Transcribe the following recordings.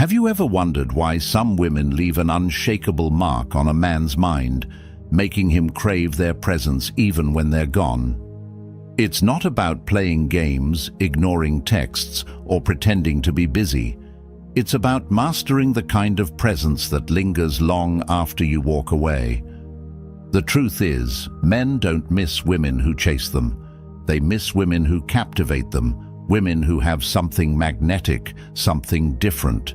Have you ever wondered why some women leave an unshakable mark on a man's mind, making him crave their presence even when they're gone? It's not about playing games, ignoring texts, or pretending to be busy. It's about mastering the kind of presence that lingers long after you walk away. The truth is, men don't miss women who chase them. They miss women who captivate them, women who have something magnetic, something different.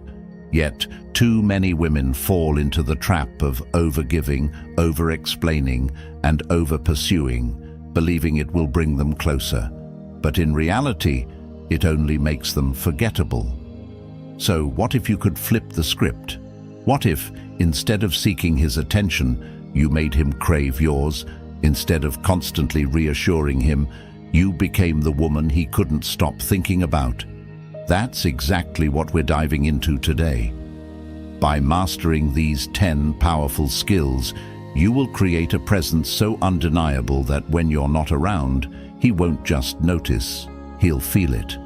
Yet, too many women fall into the trap of over-giving, over-explaining, and over-pursuing, believing it will bring them closer. But in reality, it only makes them forgettable. So what if you could flip the script? What if, instead of seeking his attention, you made him crave yours? Instead of constantly reassuring him, you became the woman he couldn't stop thinking about? That's exactly what we're diving into today. By mastering these 10 powerful skills, you will create a presence so undeniable that when you're not around, he won't just notice, he'll feel it.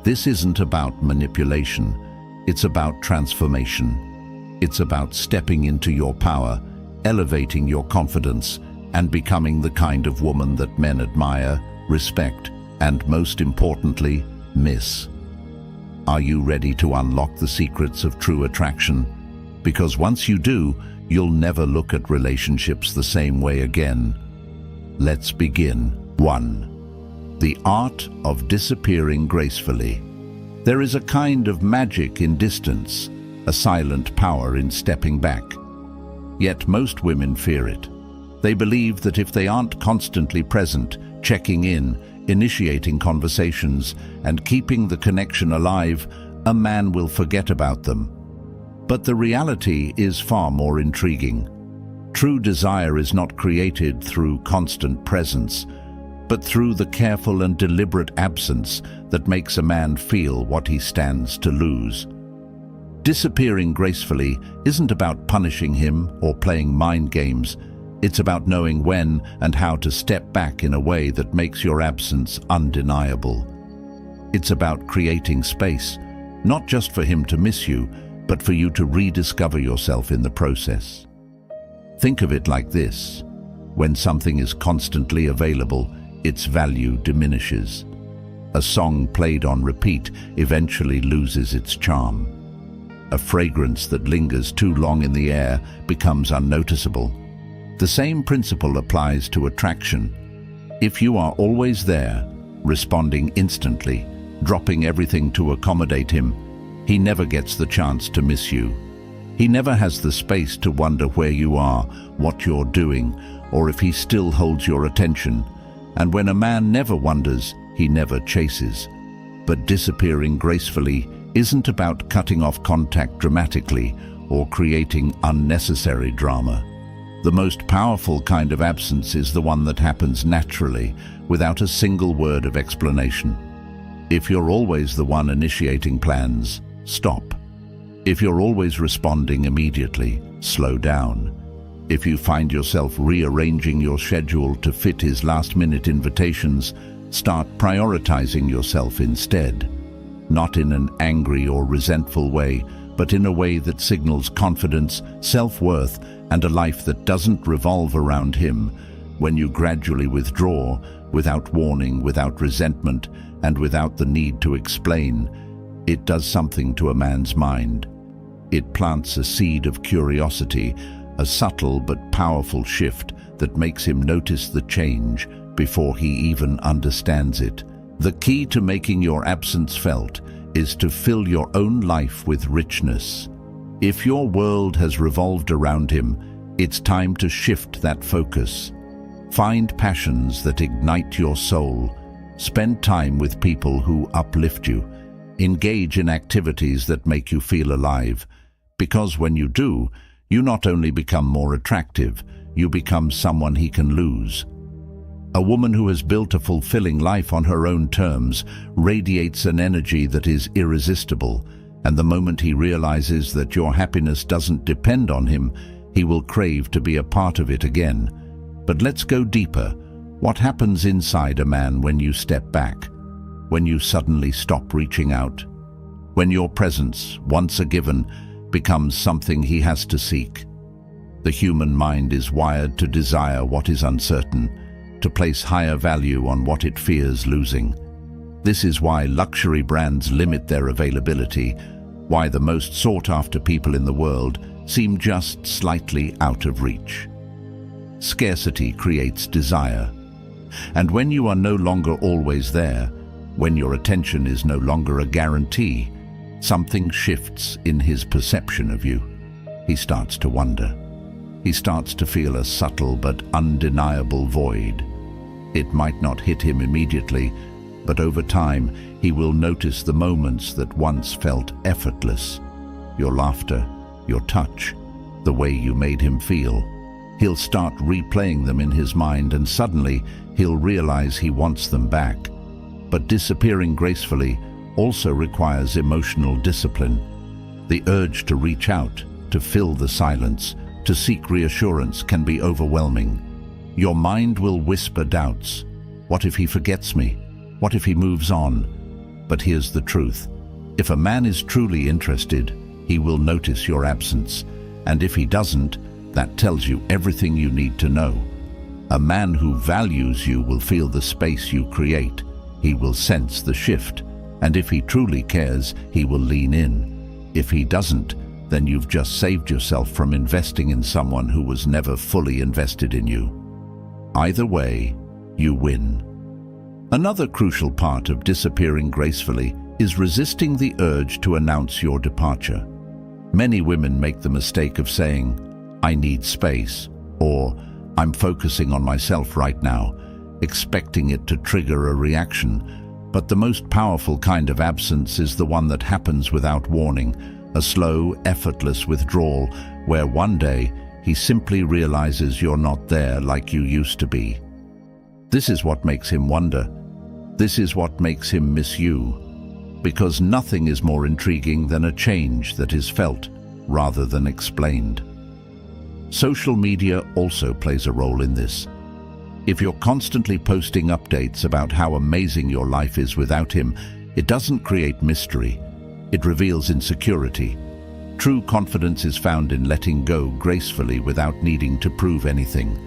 This isn't about manipulation, it's about transformation. It's about stepping into your power, elevating your confidence, and becoming the kind of woman that men admire, respect, and most importantly, miss. Are you ready to unlock the secrets of true attraction? Because once you do, you'll never look at relationships the same way again. Let's begin. 1. The art of disappearing gracefully. There is a kind of magic in distance, a silent power in stepping back. Yet most women fear it. They believe that if they aren't constantly present, checking in, initiating conversations, and keeping the connection alive, a man will forget about them. But the reality is far more intriguing. True desire is not created through constant presence, but through the careful and deliberate absence that makes a man feel what he stands to lose. Disappearing gracefully isn't about punishing him or playing mind games. It's about knowing when and how to step back in a way that makes your absence undeniable. It's about creating space, not just for him to miss you, but for you to rediscover yourself in the process. Think of it like this. When something is constantly available, its value diminishes. A song played on repeat eventually loses its charm. A fragrance that lingers too long in the air becomes unnoticeable. The same principle applies to attraction. If you are always there, responding instantly, dropping everything to accommodate him, he never gets the chance to miss you. He never has the space to wonder where you are, what you're doing, or if he still holds your attention. And when a man never wonders, he never chases. But disappearing gracefully isn't about cutting off contact dramatically or creating unnecessary drama. The most powerful kind of absence is the one that happens naturally, without a single word of explanation. If you're always the one initiating plans, stop. If you're always responding immediately, slow down. If you find yourself rearranging your schedule to fit his last-minute invitations, start prioritizing yourself instead. Not in an angry or resentful way, but in a way that signals confidence, self-worth, and a life that doesn't revolve around him. When you gradually withdraw, without warning, without resentment, and without the need to explain, it does something to a man's mind. It plants a seed of curiosity, a subtle but powerful shift that makes him notice the change before he even understands it. The key to making your absence felt is to fill your own life with richness. If your world has revolved around him, it's time to shift that focus. Find passions that ignite your soul. Spend time with people who uplift you. Engage in activities that make you feel alive. Because when you do, you not only become more attractive, you become someone he can lose. A woman who has built a fulfilling life on her own terms radiates an energy that is irresistible, and the moment he realizes that your happiness doesn't depend on him, he will crave to be a part of it again. But let's go deeper. What happens inside a man when you step back? When you suddenly stop reaching out? when your presence, once a given, becomes something he has to seek. The human mind is wired to desire what is uncertain, to place higher value on what it fears losing. This is why luxury brands limit their availability, why the most sought-after people in the world seem just slightly out of reach. Scarcity creates desire. And when you are no longer always there, when your attention is no longer a guarantee, something shifts in his perception of you. He starts to wonder. He starts to feel a subtle but undeniable void. It might not hit him immediately, but over time he will notice the moments that once felt effortless. Your laughter, your touch, the way you made him feel. He'll start replaying them in his mind, and suddenly he'll realize he wants them back. But disappearing gracefully also requires emotional discipline. The urge to reach out, to fill the silence, to seek reassurance can be overwhelming. Your mind will whisper doubts. What if he forgets me? What if he moves on? But here's the truth. If a man is truly interested, he will notice your absence. And if he doesn't, that tells you everything you need to know. A man who values you will feel the space you create. He will sense the shift. And if he truly cares, he will lean in. If he doesn't, then you've just saved yourself from investing in someone who was never fully invested in you. Either way, you win. Another crucial part of disappearing gracefully is resisting the urge to announce your departure. Many women make the mistake of saying, "I need space," or "I'm focusing on myself right now," expecting it to trigger a reaction. But the most powerful kind of absence is the one that happens without warning, a slow, effortless withdrawal where one day he simply realizes you're not there like you used to be. This is what makes him wonder. This is what makes him miss you. Because nothing is more intriguing than a change that is felt rather than explained. Social media also plays a role in this. If you're constantly posting updates about how amazing your life is without him, it doesn't create mystery. It reveals insecurity. True confidence is found in letting go gracefully without needing to prove anything.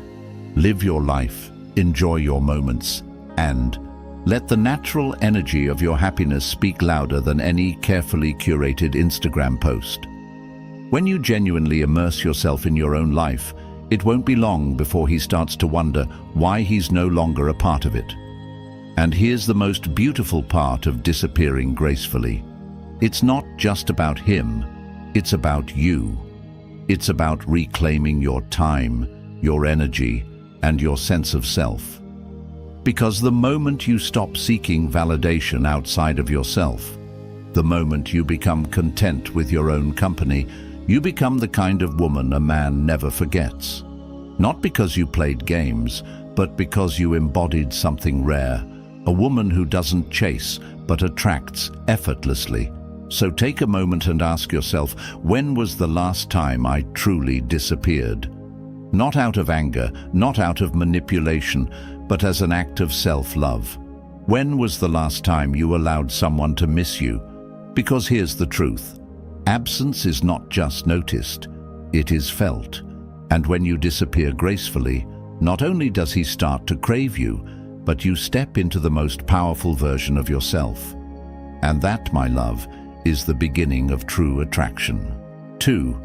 Live your life, enjoy your moments, and let the natural energy of your happiness speak louder than any carefully curated Instagram post. When you genuinely immerse yourself in your own life, it won't be long before he starts to wonder why he's no longer a part of it. And here's the most beautiful part of disappearing gracefully. It's not just about him, it's about you. It's about reclaiming your time, your energy, and your sense of self. Because the moment you stop seeking validation outside of yourself, the moment you become content with your own company, you become the kind of woman a man never forgets. Not because you played games, but because you embodied something rare. A woman who doesn't chase, but attracts effortlessly. So take a moment and ask yourself, when was the last time I truly disappeared? Not out of anger, not out of manipulation, but as an act of self-love. When was the last time you allowed someone to miss you? Because here's the truth. Absence is not just noticed, it is felt. And when you disappear gracefully, not only does he start to crave you, but you step into the most powerful version of yourself. And that, my love, is the beginning of true attraction. 2.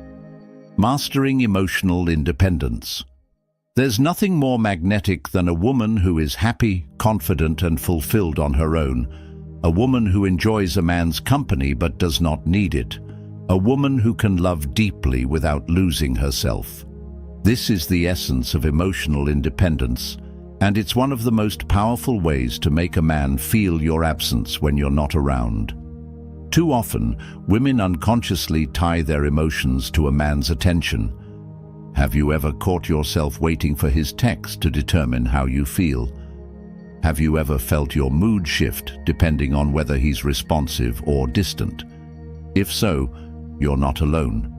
Mastering emotional independence. There's nothing more magnetic than a woman who is happy, confident, and fulfilled on her own. A woman who enjoys a man's company but does not need it. A woman who can love deeply without losing herself. This is the essence of emotional independence, and it's one of the most powerful ways to make a man feel your absence when you're not around. Too often, women unconsciously tie their emotions to a man's attention. Have you ever caught yourself waiting for his text to determine how you feel? Have you ever felt your mood shift depending on whether he's responsive or distant? If so, you're not alone.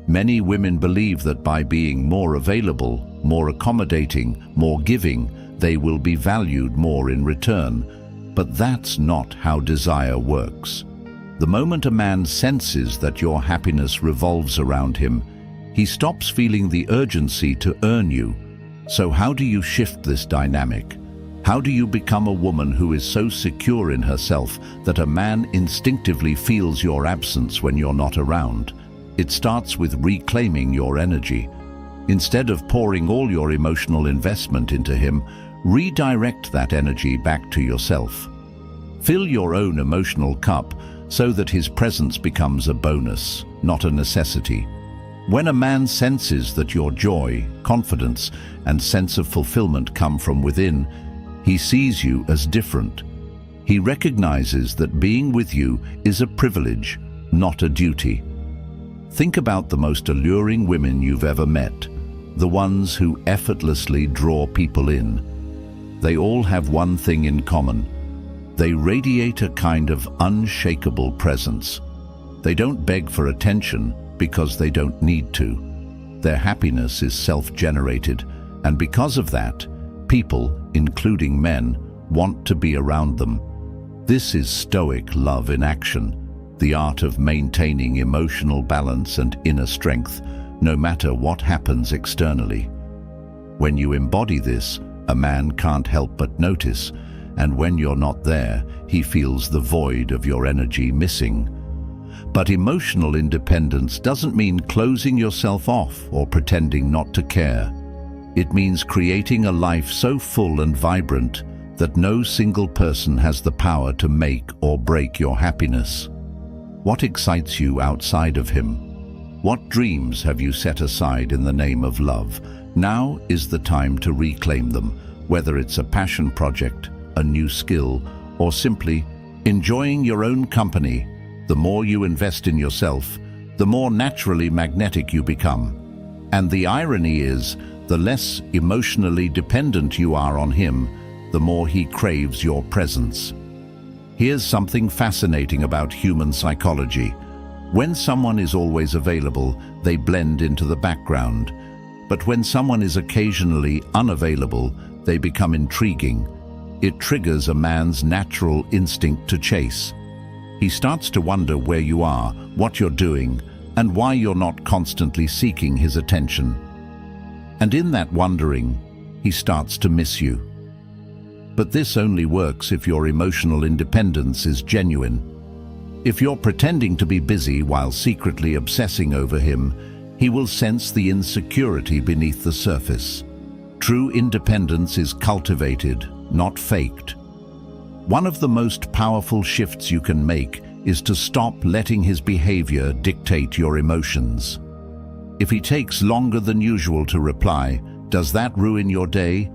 Many women believe that by being more available, more accommodating, more giving, they will be valued more in return. But that's not how desire works. The moment a man senses that your happiness revolves around him, he stops feeling the urgency to earn you. So how do you shift this dynamic? How do you become a woman who is so secure in herself that a man instinctively feels your absence when you're not around? It starts with reclaiming your energy. Instead of pouring all your emotional investment into him, redirect that energy back to yourself. Fill your own emotional cup so that his presence becomes a bonus, not a necessity. When a man senses that your joy, confidence, and sense of fulfillment come from within, he sees you as different. He recognizes that being with you is a privilege, not a duty. Think about the most alluring women you've ever met, the ones who effortlessly draw people in. They all have one thing in common. They radiate a kind of unshakable presence. They don't beg for attention because they don't need to. Their happiness is self-generated, and because of that, people, including men, want to be around them. This is Stoic love in action, the art of maintaining emotional balance and inner strength, no matter what happens externally. When you embody this, a man can't help but notice, and when you're not there, he feels the void of your energy missing. But emotional independence doesn't mean closing yourself off or pretending not to care. It means creating a life so full and vibrant that no single person has the power to make or break your happiness. What excites you outside of him? What dreams have you set aside in the name of love? Now is the time to reclaim them, whether it's a passion project, a new skill, or simply enjoying your own company. The more you invest in yourself, the more naturally magnetic you become. And the irony is, the less emotionally dependent you are on him, the more he craves your presence. Here's something fascinating about human psychology. When someone is always available, they blend into the background. But when someone is occasionally unavailable, they become intriguing. It triggers a man's natural instinct to chase. He starts to wonder where you are, what you're doing, and why you're not constantly seeking his attention. And in that wondering, he starts to miss you. But this only works if your emotional independence is genuine. If you're pretending to be busy while secretly obsessing over him, he will sense the insecurity beneath the surface. True independence is cultivated, not faked. One of the most powerful shifts you can make is to stop letting his behavior dictate your emotions. If he takes longer than usual to reply, does that ruin your day?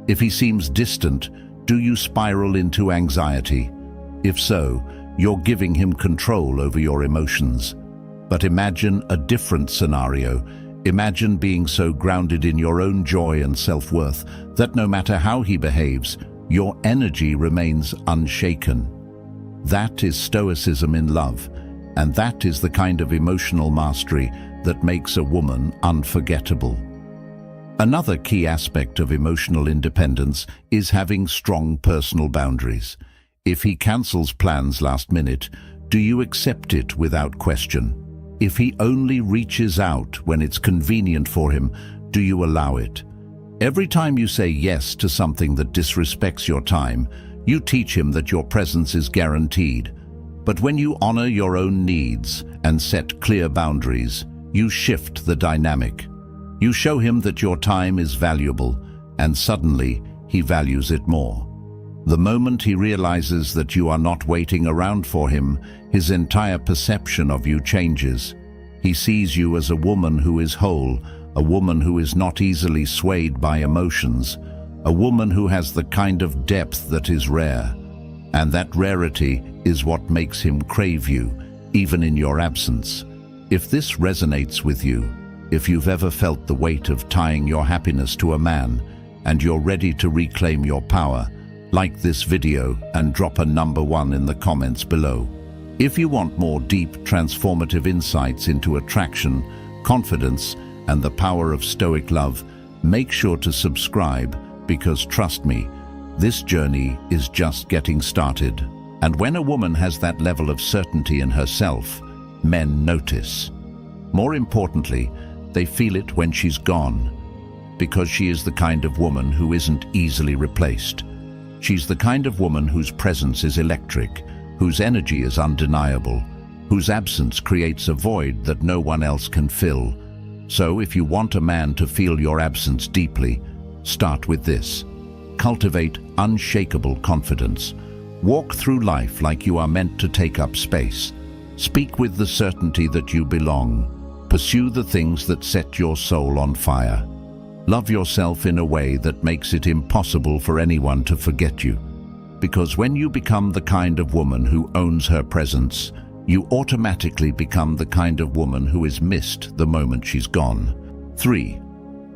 If he seems distant, do you spiral into anxiety? If so, you're giving him control over your emotions. But imagine a different scenario. Imagine being so grounded in your own joy and self-worth that no matter how he behaves, your energy remains unshaken. That is Stoicism in love, and that is the kind of emotional mastery that makes a woman unforgettable. Another key aspect of emotional independence is having strong personal boundaries. If he cancels plans last minute, do you accept it without question? If he only reaches out when it's convenient for him, do you allow it? Every time you say yes to something that disrespects your time, you teach him that your presence is guaranteed. But when you honor your own needs and set clear boundaries, you shift the dynamic. You show him that your time is valuable, and suddenly he values it more. The moment he realizes that you are not waiting around for him, his entire perception of you changes. He sees you as a woman who is whole, a woman who is not easily swayed by emotions, a woman who has the kind of depth that is rare. And that rarity is what makes him crave you, even in your absence. If this resonates with you, if you've ever felt the weight of tying your happiness to a man, and you're ready to reclaim your power, like this video and drop a number 1 in the comments below. If you want more deep, transformative insights into attraction, confidence, and the power of Stoic love, make sure to subscribe because trust me, this journey is just getting started. And when a woman has that level of certainty in herself, men notice. More importantly, they feel it when she's gone, because she is the kind of woman who isn't easily replaced. She's the kind of woman whose presence is electric, whose energy is undeniable, whose absence creates a void that no one else can fill. So if you want a man to feel your absence deeply, start with this. Cultivate unshakable confidence. Walk through life like you are meant to take up space. Speak with the certainty that you belong. Pursue the things that set your soul on fire. Love yourself in a way that makes it impossible for anyone to forget you. Because when you become the kind of woman who owns her presence, you automatically become the kind of woman who is missed the moment she's gone. 3.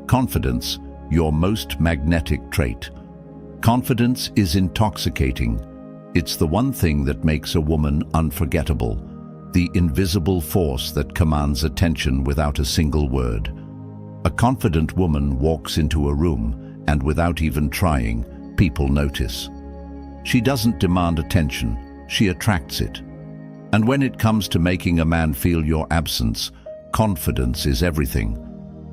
Confidence, your most magnetic trait. Confidence is intoxicating. It's the one thing that makes a woman unforgettable, the invisible force that commands attention without a single word. A confident woman walks into a room, and without even trying, people notice. She doesn't demand attention, she attracts it. And when it comes to making a man feel your absence, confidence is everything.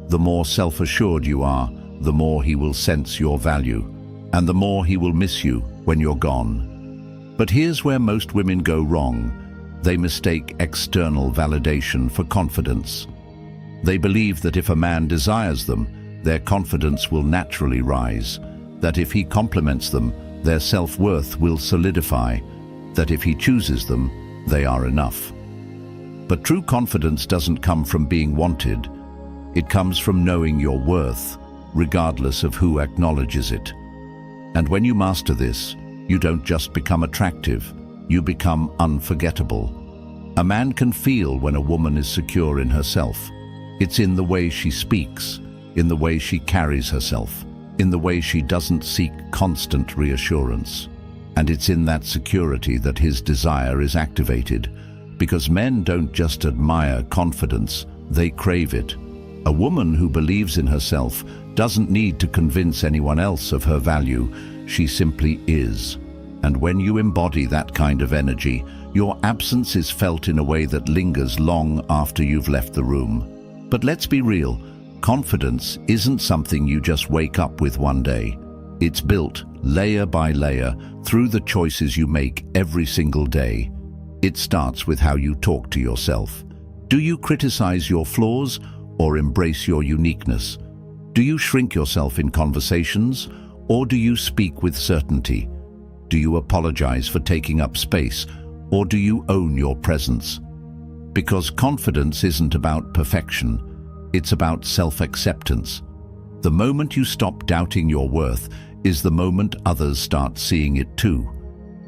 The more self-assured you are, the more he will sense your value, and the more he will miss you when you're gone. But here's where most women go wrong. They mistake external validation for confidence. They believe that if a man desires them, their confidence will naturally rise, that if he compliments them, their self-worth will solidify, that if he chooses them, they are enough. But true confidence doesn't come from being wanted. It comes from knowing your worth, regardless of who acknowledges it. And when you master this, you don't just become attractive, you become unforgettable. A man can feel when a woman is secure in herself. It's in the way she speaks, in the way she carries herself, in the way she doesn't seek constant reassurance. And it's in that security that his desire is activated, because men don't just admire confidence, they crave it. A woman who believes in herself doesn't need to convince anyone else of her value, she simply is. And when you embody that kind of energy, your absence is felt in a way that lingers long after you've left the room. But let's be real, confidence isn't something you just wake up with one day. It's built layer by layer through the choices you make every single day. It starts with how you talk to yourself. Do you criticize your flaws or embrace your uniqueness? Do you shrink yourself in conversations, or do you speak with certainty? Do you apologize for taking up space, or do you own your presence? Because confidence isn't about perfection, it's about self-acceptance. The moment you stop doubting your worth is the moment others start seeing it too.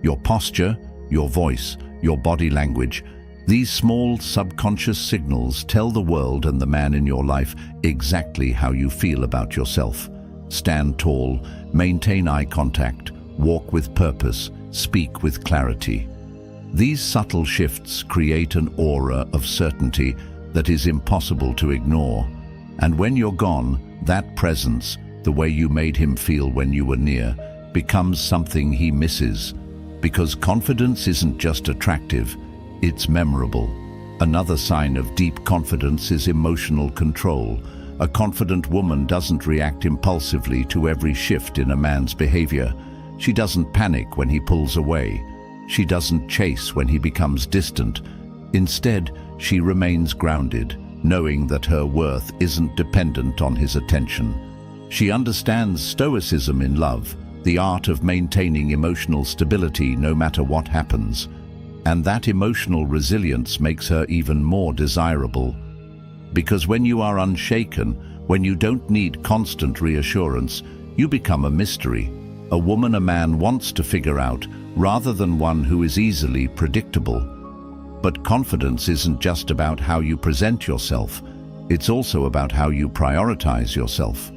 Your posture, your voice, your body language, these small subconscious signals tell the world and the man in your life exactly how you feel about yourself. Stand tall, maintain eye contact, walk with purpose, speak with clarity. These subtle shifts create an aura of certainty that is impossible to ignore. And when you're gone, that presence, the way you made him feel when you were near, becomes something he misses. Because confidence isn't just attractive, it's memorable. Another sign of deep confidence is emotional control. A confident woman doesn't react impulsively to every shift in a man's behavior. She doesn't panic when he pulls away. She doesn't chase when he becomes distant. Instead, she remains grounded, knowing that her worth isn't dependent on his attention. She understands Stoicism in love, the art of maintaining emotional stability no matter what happens. And that emotional resilience makes her even more desirable. Because when you are unshaken, when you don't need constant reassurance, you become a mystery, a woman a man wants to figure out, rather than one who is easily predictable. But confidence isn't just about how you present yourself, it's also about how you prioritize yourself.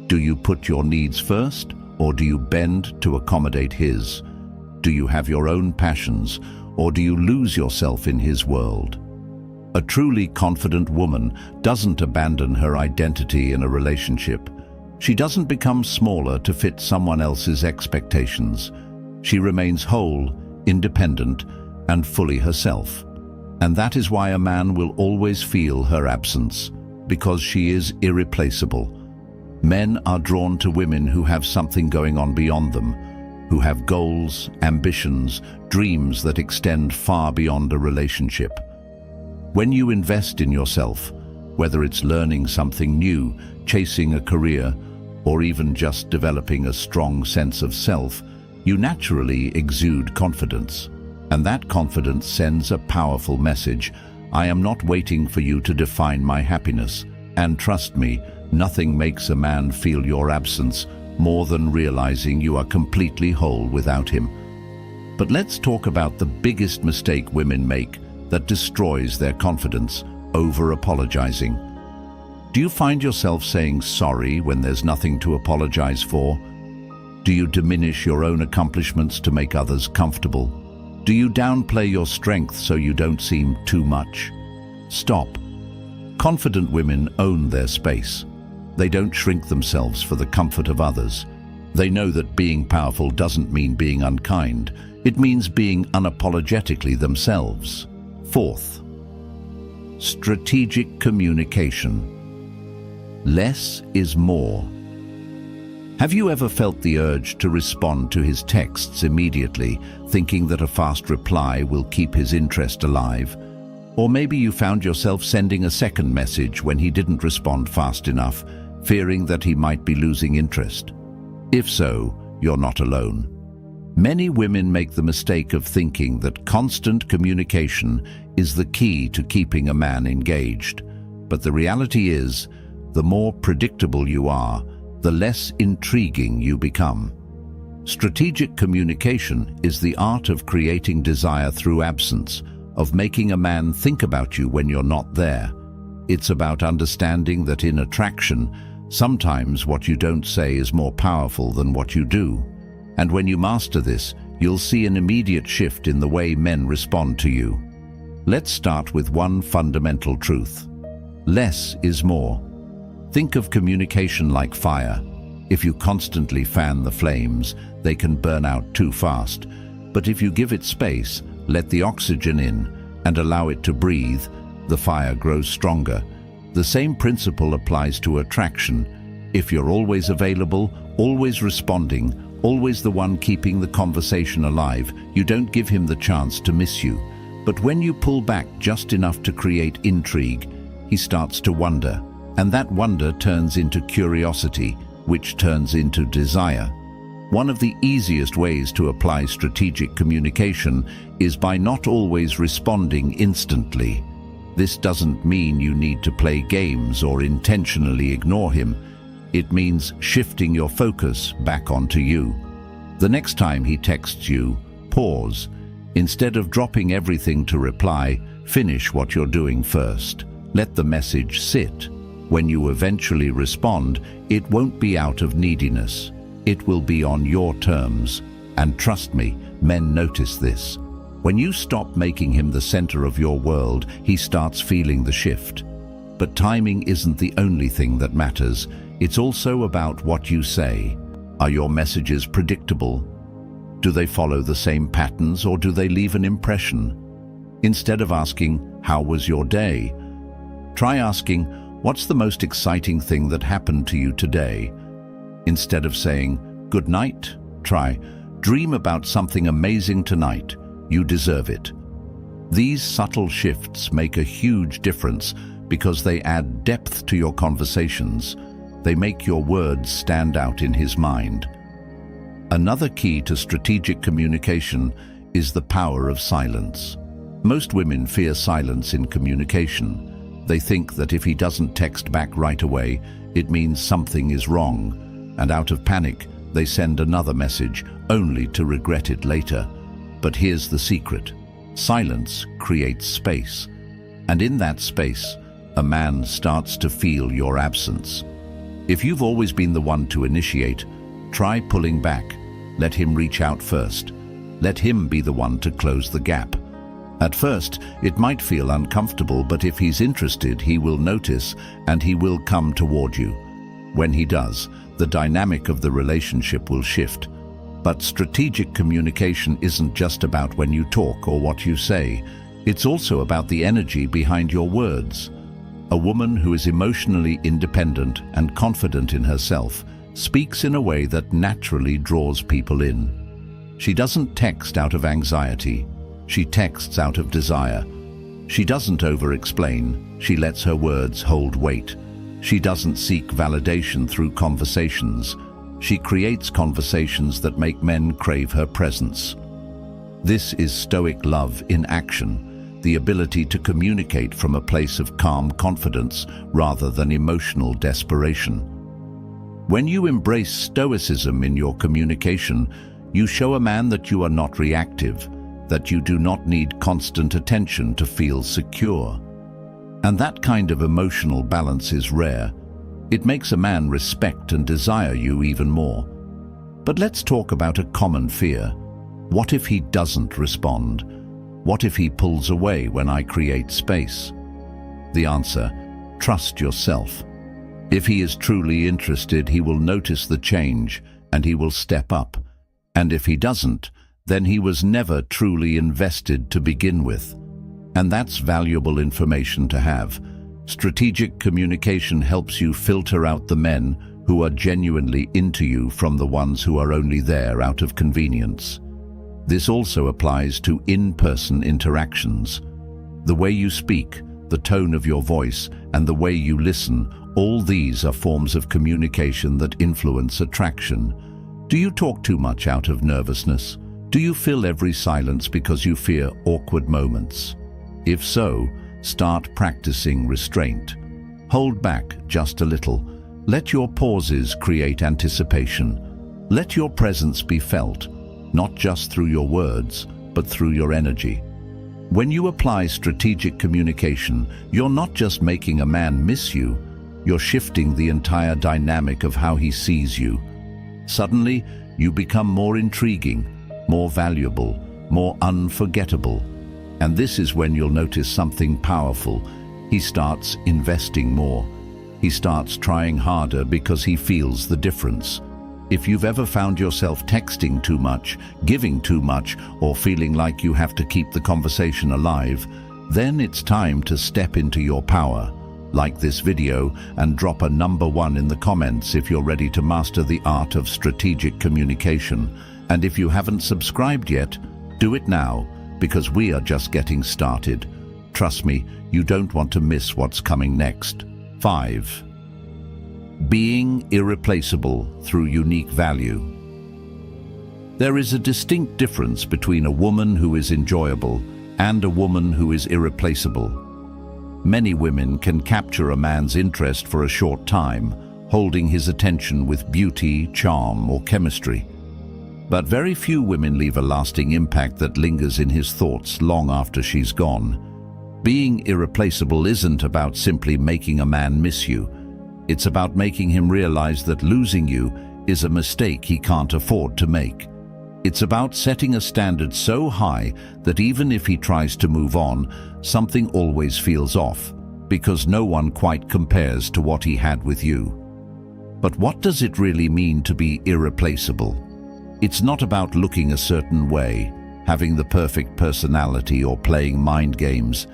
Do you put your needs first, or do you bend to accommodate his? Do you have your own passions, or do you lose yourself in his world? A truly confident woman doesn't abandon her identity in a relationship. She doesn't become smaller to fit someone else's expectations. She remains whole, independent, and fully herself. And that is why a man will always feel her absence, because she is irreplaceable. Men are drawn to women who have something going on beyond them, who have goals, ambitions, dreams that extend far beyond a relationship. When you invest in yourself, whether it's learning something new, chasing a career, or even just developing a strong sense of self, you naturally exude confidence. And that confidence sends a powerful message. I am not waiting for you to define my happiness. And trust me, nothing makes a man feel your absence more than realizing you are completely whole without him. But let's talk about the biggest mistake women make that destroys their confidence: over-apologizing. Do you find yourself saying sorry when there's nothing to apologize for? Do you diminish your own accomplishments to make others comfortable? Do you downplay your strength so you don't seem too much? Stop. Confident women own their space. They don't shrink themselves for the comfort of others. They know that being powerful doesn't mean being unkind. It means being unapologetically themselves. Fourth, strategic communication. Less is more. Have you ever felt the urge to respond to his texts immediately, thinking that a fast reply will keep his interest alive? Or maybe you found yourself sending a second message when he didn't respond fast enough, fearing that he might be losing interest. If so, you're not alone. Many women make the mistake of thinking that constant communication is the key to keeping a man engaged. But the reality is, the more predictable you are, the less intriguing you become. Strategic communication is the art of creating desire through absence, of making a man think about you when you're not there. It's about understanding that in attraction, sometimes what you don't say is more powerful than what you do. And when you master this, you'll see an immediate shift in the way men respond to you. Let's start with one fundamental truth. Less is more. Think of communication like fire. If you constantly fan the flames, they can burn out too fast. But if you give it space, let the oxygen in, and allow it to breathe, the fire grows stronger. The same principle applies to attraction. If you're always available, always responding, always the one keeping the conversation alive, you don't give him the chance to miss you. But when you pull back just enough to create intrigue, he starts to wonder. And that wonder turns into curiosity, which turns into desire. One of the easiest ways to apply strategic communication is by not always responding instantly. This doesn't mean you need to play games or intentionally ignore him. It means shifting your focus back onto you. The next time he texts you, pause. Instead of dropping everything to reply, finish what you're doing first. Let the message sit. When you eventually respond, it won't be out of neediness. It will be on your terms. And trust me, men notice this. When you stop making him the center of your world, he starts feeling the shift. But timing isn't the only thing that matters. It's also about what you say. Are your messages predictable? Do they follow the same patterns, or do they leave an impression? Instead of asking, "How was your day?" try asking, "What's the most exciting thing that happened to you today?" Instead of saying, "Good night," try, "Dream about something amazing tonight. You deserve it." These subtle shifts make a huge difference because they add depth to your conversations. They make your words stand out in his mind. Another key to strategic communication is the power of silence. Most women fear silence in communication. They think that if he doesn't text back right away, it means something is wrong, and out of panic, they send another message, only to regret it later. But here's the secret. Silence creates space, and in that space, a man starts to feel your absence. If you've always been the one to initiate, try pulling back. Let him reach out first. Let him be the one to close the gap. At first, it might feel uncomfortable, but if he's interested, he will notice and he will come toward you. When he does, the dynamic of the relationship will shift. But strategic communication isn't just about when you talk or what you say. It's also about the energy behind your words. A woman who is emotionally independent and confident in herself speaks in a way that naturally draws people in. She doesn't text out of anxiety. She texts out of desire. She doesn't over-explain. She lets her words hold weight. She doesn't seek validation through conversations. She creates conversations that make men crave her presence. This is Stoic love in action, the ability to communicate from a place of calm confidence rather than emotional desperation. When you embrace Stoicism in your communication, you show a man that you are not reactive, that you do not need constant attention to feel secure. And that kind of emotional balance is rare. It makes a man respect and desire you even more. But let's talk about a common fear. What if he doesn't respond? What if he pulls away when I create space? The answer: trust yourself. If he is truly interested, he will notice the change and he will step up. And if he doesn't, then he was never truly invested to begin with. And that's valuable information to have. Strategic communication helps you filter out the men who are genuinely into you from the ones who are only there out of convenience. This also applies to in-person interactions. The way you speak, the tone of your voice, and the way you listen, all these are forms of communication that influence attraction. Do you talk too much out of nervousness? Do you fill every silence because you fear awkward moments? If so, start practicing restraint. Hold back just a little. Let your pauses create anticipation. Let your presence be felt, not just through your words, but through your energy. When you apply strategic communication, you're not just making a man miss you, you're shifting the entire dynamic of how he sees you. Suddenly, you become more intriguing, more valuable, more unforgettable. And this is when you'll notice something powerful. He starts investing more. He starts trying harder because he feels the difference. If you've ever found yourself texting too much, giving too much, or feeling like you have to keep the conversation alive, then it's time to step into your power. Like this video and drop a #1 in the comments if you're ready to master the art of strategic communication. And if you haven't subscribed yet, do it now, because we are just getting started. Trust me, you don't want to miss what's coming next. 5. Being irreplaceable through unique value. There is a distinct difference between a woman who is enjoyable and a woman who is irreplaceable. Many women can capture a man's interest for a short time, holding his attention with beauty, charm, or chemistry. But very few women leave a lasting impact that lingers in his thoughts long after she's gone. Being irreplaceable isn't about simply making a man miss you. It's about making him realize that losing you is a mistake he can't afford to make. It's about setting a standard so high that even if he tries to move on, something always feels off, because no one quite compares to what he had with you. But what does it really mean to be irreplaceable? It's not about looking a certain way, having the perfect personality, or playing mind games.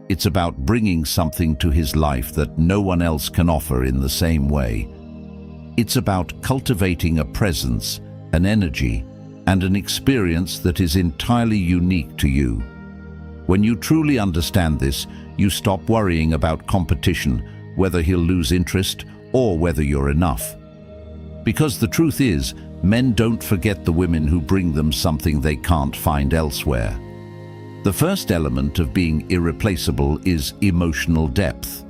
It's about bringing something to his life that no one else can offer in the same way. It's about cultivating a presence, an energy, and an experience that is entirely unique to you. When you truly understand this, you stop worrying about competition, whether he'll lose interest or whether you're enough. Because the truth is, men don't forget the women who bring them something they can't find elsewhere. The first element of being irreplaceable is emotional depth.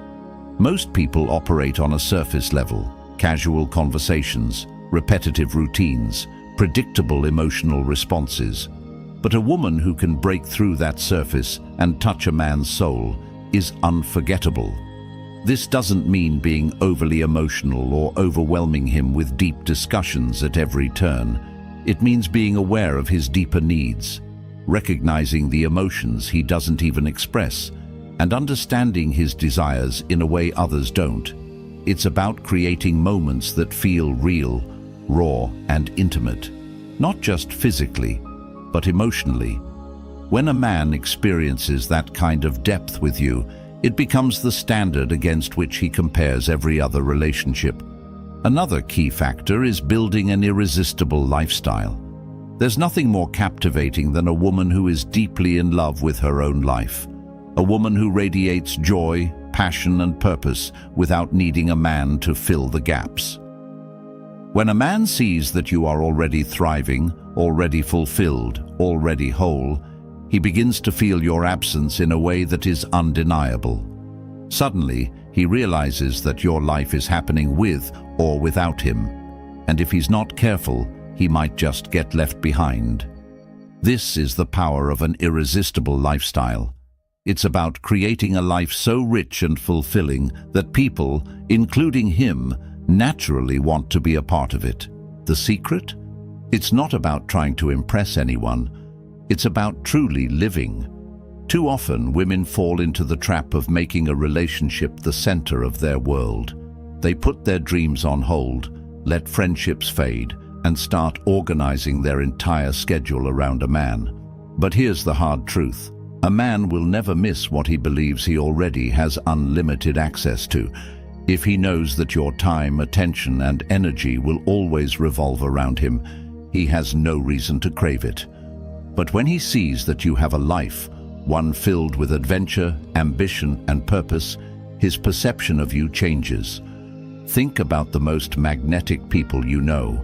Most people operate on a surface level: casual conversations, repetitive routines, predictable emotional responses. But a woman who can break through that surface and touch a man's soul is unforgettable. This doesn't mean being overly emotional or overwhelming him with deep discussions at every turn. It means being aware of his deeper needs, recognizing the emotions he doesn't even express, and understanding his desires in a way others don't. It's about creating moments that feel real, raw, and intimate. not just physically, but emotionally. When a man experiences that kind of depth with you, it becomes the standard against which he compares every other relationship. Another key factor is building an irresistible lifestyle. There's nothing more captivating than a woman who is deeply in love with her own life. A woman who radiates joy, passion, and purpose without needing a man to fill the gaps. When a man sees that you are already thriving, already fulfilled, already whole, he begins to feel your absence in a way that is undeniable. Suddenly, he realizes that your life is happening with or without him, and if he's not careful, he might just get left behind. This is the power of an irresistible lifestyle. It's about creating a life so rich and fulfilling that people, including him, naturally want to be a part of it. The secret? It's not about trying to impress anyone. It's about truly living. Too often, women fall into the trap of making a relationship the center of their world. They put their dreams on hold, let friendships fade, and start organizing their entire schedule around a man. But here's the hard truth. A man will never miss what he believes he already has unlimited access to. If he knows that your time, attention, and energy will always revolve around him, he has no reason to crave it. But when he sees that you have a life, one filled with adventure, ambition, and purpose, his perception of you changes. Think about the most magnetic people you know.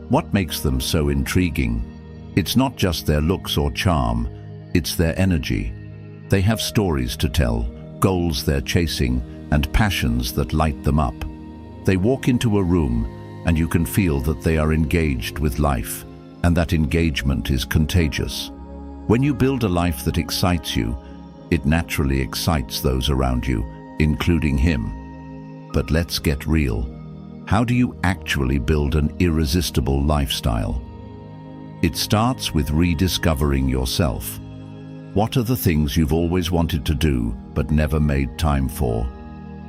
What makes them so intriguing? It's not just their looks or charm, it's their energy. They have stories to tell, goals they're chasing, and passions that light them up. They walk into a room, and you can feel that they are engaged with life, and that engagement is contagious. When you build a life that excites you, it naturally excites those around you, including him. But let's get real. How do you actually build an irresistible lifestyle? It starts with rediscovering yourself. What are the things you've always wanted to do but never made time for?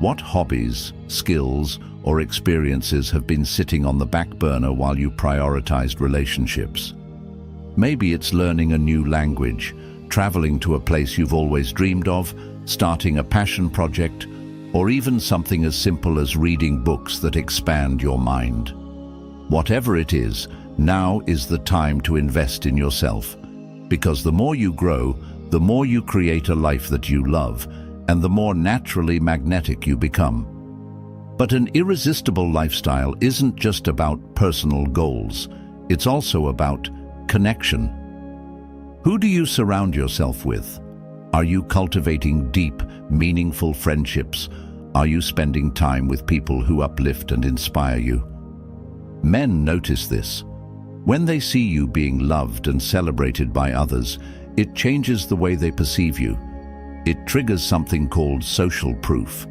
What hobbies, skills, or experiences have been sitting on the back burner while you prioritized relationships? Maybe it's learning a new language, traveling to a place you've always dreamed of, starting a passion project, or even something as simple as reading books that expand your mind. Whatever it is, now is the time to invest in yourself, because the more you grow, the more you create a life that you love, and the more naturally magnetic you become. But an irresistible lifestyle isn't just about personal goals, it's also about connection. Who do you surround yourself with? Are you cultivating deep, meaningful friendships? Are you spending time with people who uplift and inspire you? Men notice this. When they see you being loved and celebrated by others, it changes the way they perceive you. It triggers something called social proof,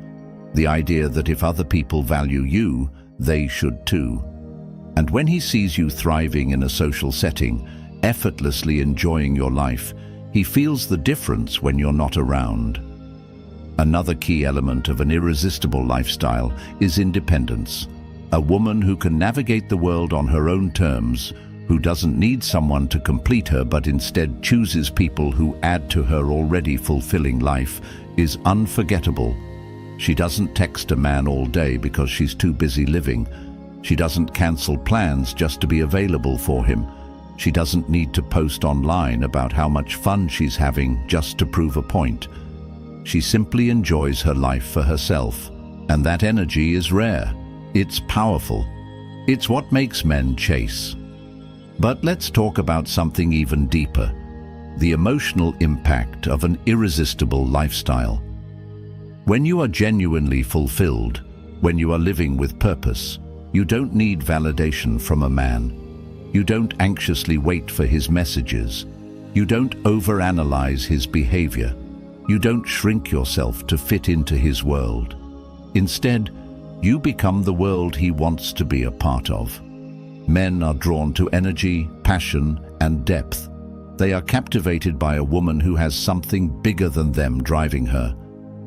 the idea that if other people value you, they should too. And when he sees you thriving in a social setting, effortlessly enjoying your life, he feels the difference when you're not around. Another key element of an irresistible lifestyle is independence. A woman who can navigate the world on her own terms, who doesn't need someone to complete her but instead chooses people who add to her already fulfilling life, is unforgettable. She doesn't text a man all day because she's too busy living. She doesn't cancel plans just to be available for him. She doesn't need to post online about how much fun she's having just to prove a point. She simply enjoys her life for herself, and that energy is rare. It's powerful. It's what makes men chase. But let's talk about something even deeper: the emotional impact of an irresistible lifestyle. When you are genuinely fulfilled, when you are living with purpose, you don't need validation from a man. You don't anxiously wait for his messages. You don't overanalyze his behavior. You don't shrink yourself to fit into his world. Instead, you become the world he wants to be a part of. Men are drawn to energy, passion, and depth. They are captivated by a woman who has something bigger than them driving her.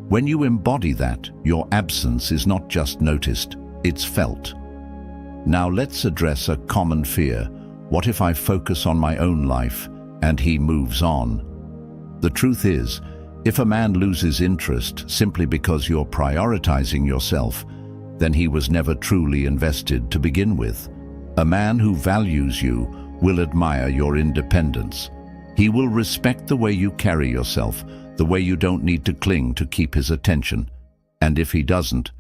When you embody that, your absence is not just noticed, it's felt. Now let's address a common fear: What if I focus on my own life and he moves on? The truth is, if a man loses interest simply because you're prioritizing yourself, then he was never truly invested to begin with. A man who values you will admire your independence. He will respect the way you carry yourself, the way you don't need to cling to keep his attention. And if he doesn't,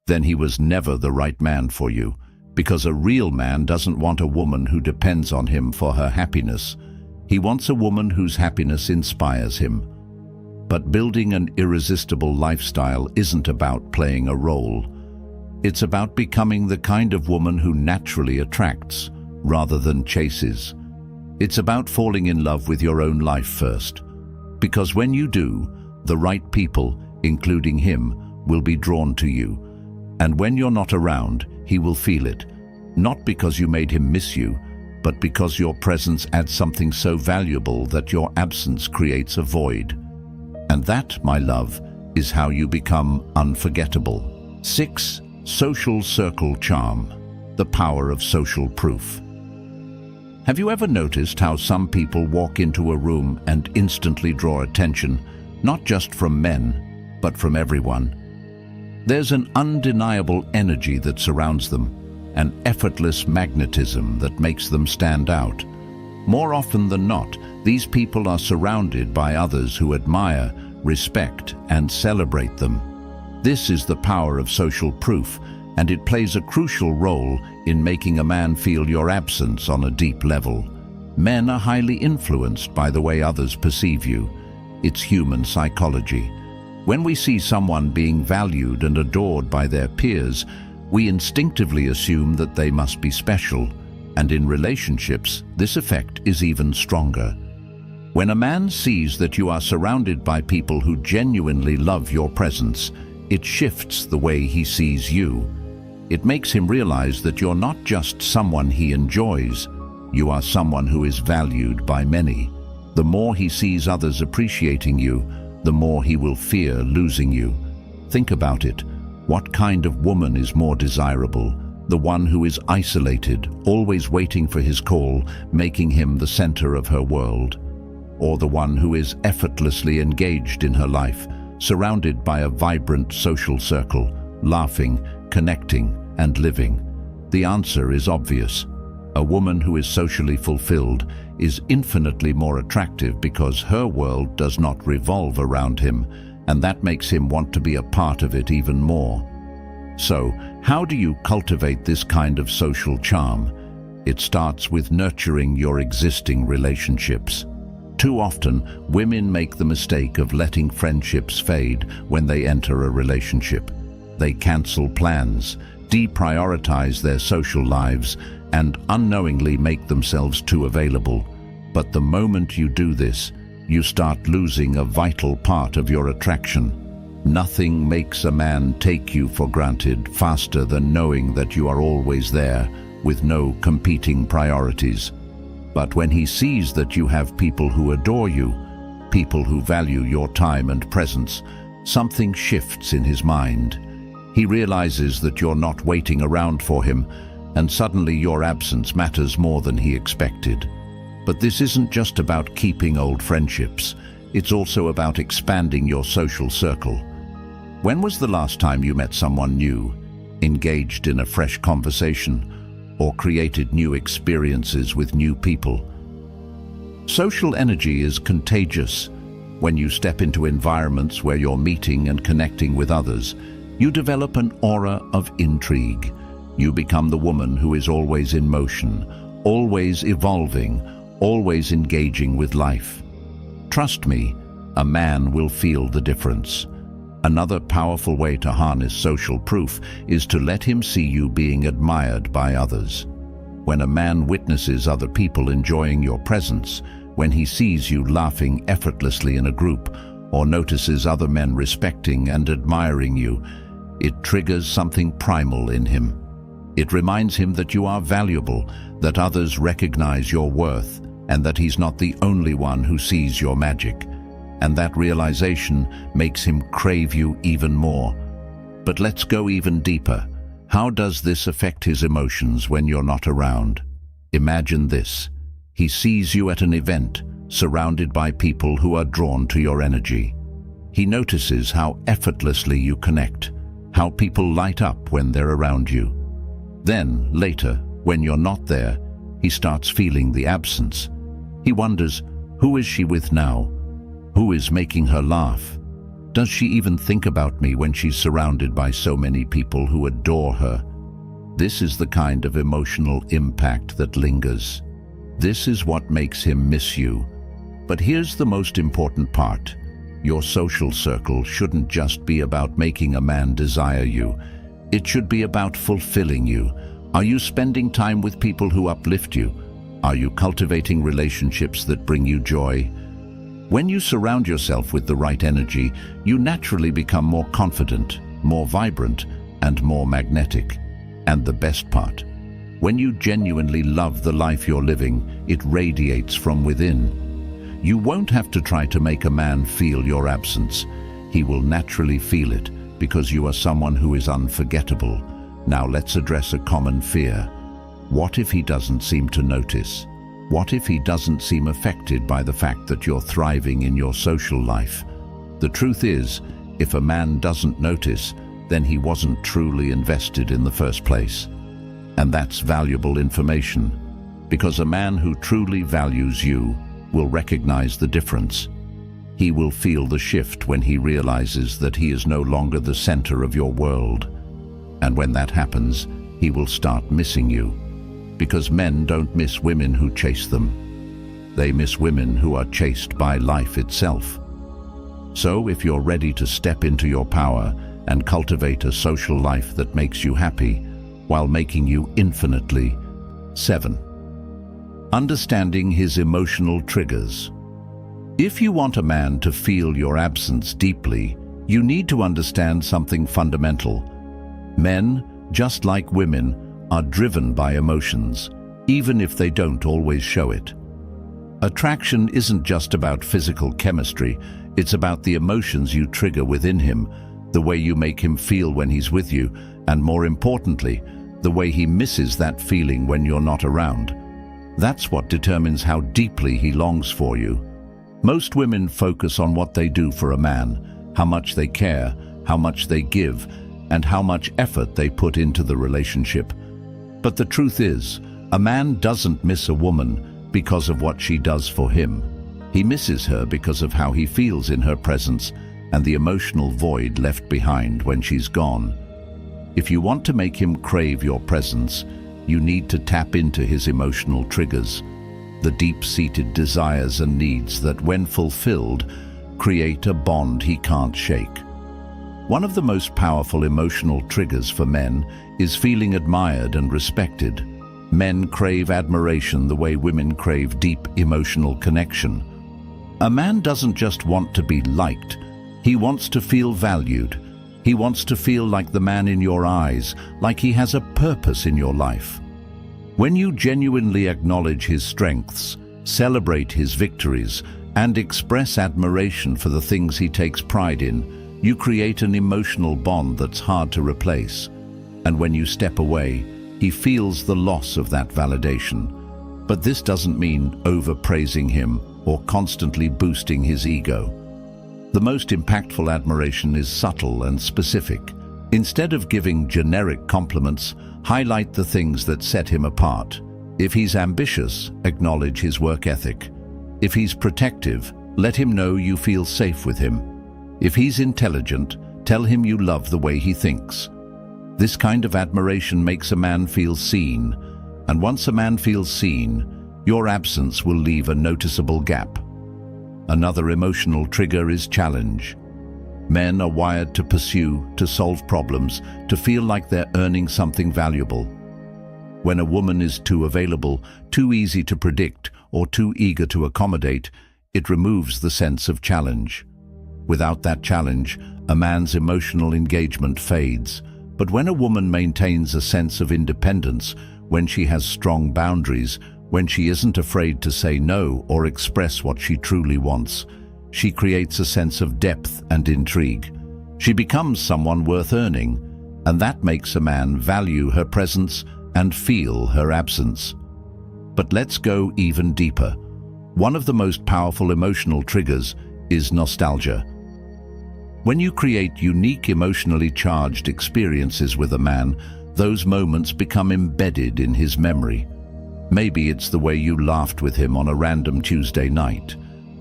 then he was never the right man for you, because a real man doesn't want a woman who depends on him for her happiness. He wants a woman whose happiness inspires him. But building an irresistible lifestyle isn't about playing a role. It's about becoming the kind of woman who naturally attracts, rather than chases. It's about falling in love with your own life first. Because when you do, the right people, including him, will be drawn to you. And when you're not around, he will feel it. Not because you made him miss you, but because your presence adds something so valuable that your absence creates a void. And that, my love, is how you become unforgettable. 6. Social circle charm. The power of social proof. Have you ever noticed how some people walk into a room and instantly draw attention, not just from men, but from everyone? There's an undeniable energy that surrounds them, an effortless magnetism that makes them stand out. More often than not, these people are surrounded by others who admire, respect, and celebrate them. This is the power of social proof, and it plays a crucial role in making a man feel your absence on a deep level. Men are highly influenced by the way others perceive you. It's human psychology. When we see someone being valued and adored by their peers, we instinctively assume that they must be special, and in relationships, this effect is even stronger. When a man sees that you are surrounded by people who genuinely love your presence, it shifts the way he sees you. It makes him realize that you're not just someone he enjoys, you are someone who is valued by many. The more he sees others appreciating you, the more he will fear losing you. Think about it. What kind of woman is more desirable? The one who is isolated, always waiting for his call, making him the center of her world? Or the one who is effortlessly engaged in her life, surrounded by a vibrant social circle, laughing, connecting, and living? The answer is obvious. A woman who is socially fulfilled is infinitely more attractive because her world does not revolve around him, and that makes him want to be a part of it even more. So, how do you cultivate this kind of social charm? It starts with nurturing your existing relationships. Too often, women make the mistake of letting friendships fade when they enter a relationship. They cancel plans, deprioritize their social lives, and unknowingly make themselves too available. But the moment you do this, you start losing a vital part of your attraction. Nothing makes a man take you for granted faster than knowing that you are always there, with no competing priorities. But when he sees that you have people who adore you, people who value your time and presence, something shifts in his mind. He realizes that you're not waiting around for him, and suddenly your absence matters more than he expected. But this isn't just about keeping old friendships. It's also about expanding your social circle. When was the last time you met someone new, engaged in a fresh conversation, or created new experiences with new people? Social energy is contagious. When you step into environments where you're meeting and connecting with others, you develop an aura of intrigue. You become the woman who is always in motion, always evolving, always engaging with life. Trust me, a man will feel the difference. Another powerful way to harness social proof is to let him see you being admired by others. When a man witnesses other people enjoying your presence, when he sees you laughing effortlessly in a group, or notices other men respecting and admiring you, it triggers something primal in him. It reminds him that you are valuable, that others recognize your worth, and that he's not the only one who sees your magic. And that realization makes him crave you even more. But let's go even deeper. How does this affect his emotions when you're not around? Imagine this. He sees you at an event, surrounded by people who are drawn to your energy. He notices how effortlessly you connect, how people light up when they're around you. Then, later, when you're not there, he starts feeling the absence. He wonders, who is she with now? Who is making her laugh? Does she even think about me when she's surrounded by so many people who adore her? This is the kind of emotional impact that lingers. This is what makes him miss you. But here's the most important part. Your social circle shouldn't just be about making a man desire you. It should be about fulfilling you. Are you spending time with people who uplift you? Are you cultivating relationships that bring you joy? When you surround yourself with the right energy, you naturally become more confident, more vibrant, and more magnetic. And the best part, when you genuinely love the life you're living, it radiates from within. You won't have to try to make a man feel your absence. He will naturally feel it because you are someone who is unforgettable. Now let's address a common fear. What if he doesn't seem to notice? What if he doesn't seem affected by the fact that you're thriving in your social life? The truth is, if a man doesn't notice, then he wasn't truly invested in the first place. And that's valuable information, because a man who truly values you will recognize the difference. He will feel the shift when he realizes that he is no longer the center of your world. And when that happens, he will start missing you. Because men don't miss women who chase them. They miss women who are chased by life itself. So if you're ready to step into your power and cultivate a social life that makes you happy while making you infinitely. 7. Understanding his emotional triggers. If you want a man to feel your absence deeply, you need to understand something fundamental. Men, just like women, are driven by emotions, even if they don't always show it. Attraction isn't just about physical chemistry, it's about the emotions you trigger within him, the way you make him feel when he's with you, and more importantly, the way he misses that feeling when you're not around. That's what determines how deeply he longs for you. Most women focus on what they do for a man, how much they care, how much they give, and how much effort they put into the relationship. But the truth is, a man doesn't miss a woman because of what she does for him. He misses her because of how he feels in her presence and the emotional void left behind when she's gone. If you want to make him crave your presence, you need to tap into his emotional triggers, the deep-seated desires and needs that, when fulfilled, create a bond he can't shake. One of the most powerful emotional triggers for men is feeling admired and respected. Men crave admiration the way women crave deep emotional connection. A man doesn't just want to be liked, he wants to feel valued. He wants to feel like the man in your eyes, like he has a purpose in your life. When you genuinely acknowledge his strengths, celebrate his victories, and express admiration for the things he takes pride in, you create an emotional bond that's hard to replace. And when you step away, he feels the loss of that validation. But this doesn't mean overpraising him or constantly boosting his ego. The most impactful admiration is subtle and specific. Instead of giving generic compliments, highlight the things that set him apart. If he's ambitious, acknowledge his work ethic. If he's protective, let him know you feel safe with him. If he's intelligent, tell him you love the way he thinks. This kind of admiration makes a man feel seen, and once a man feels seen, your absence will leave a noticeable gap. Another emotional trigger is challenge. Men are wired to pursue, to solve problems, to feel like they're earning something valuable. When a woman is too available, too easy to predict, or too eager to accommodate, it removes the sense of challenge. Without that challenge, a man's emotional engagement fades. But when a woman maintains a sense of independence, when she has strong boundaries, when she isn't afraid to say no or express what she truly wants, she creates a sense of depth and intrigue. She becomes someone worth earning, and that makes a man value her presence and feel her absence. But let's go even deeper. One of the most powerful emotional triggers is nostalgia. When you create unique emotionally charged experiences with a man, those moments become embedded in his memory. Maybe it's the way you laughed with him on a random Tuesday night.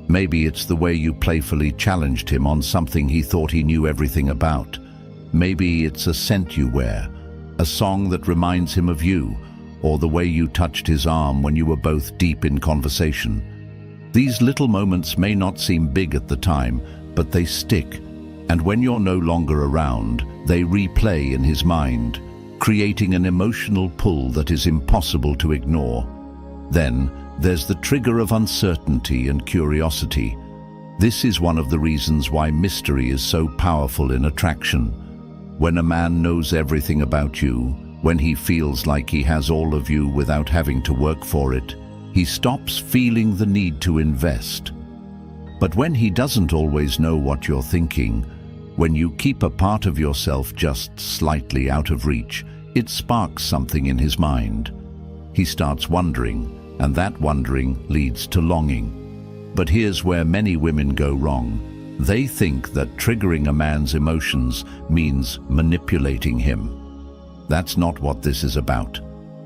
Maybe it's the way you playfully challenged him on something he thought he knew everything about. Maybe it's a scent you wear, a song that reminds him of you, or the way you touched his arm when you were both deep in conversation. These little moments may not seem big at the time, but they stick, and when you're no longer around, they replay in his mind, creating an emotional pull that is impossible to ignore. Then, there's the trigger of uncertainty and curiosity. This is one of the reasons why mystery is so powerful in attraction. When a man knows everything about you, when he feels like he has all of you without having to work for it, he stops feeling the need to invest. But when he doesn't always know what you're thinking, when you keep a part of yourself just slightly out of reach, it sparks something in his mind. He starts wondering, and that wondering leads to longing. But here's where many women go wrong. They think that triggering a man's emotions means manipulating him. That's not what this is about.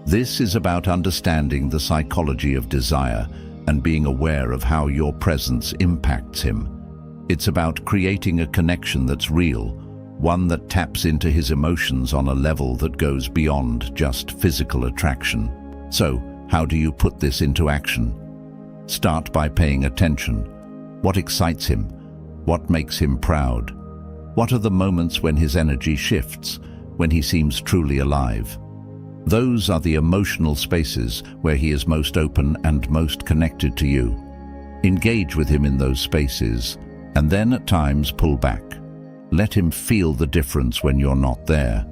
This is about understanding the psychology of desire and being aware of how your presence impacts him. It's about creating a connection that's real, one that taps into his emotions on a level that goes beyond just physical attraction. So, how do you put this into action? Start by paying attention. What excites him? What makes him proud? What are the moments when his energy shifts, when he seems truly alive? Those are the emotional spaces where he is most open and most connected to you. Engage with him in those spaces, and then at times pull back. Let him feel the difference when you're not there.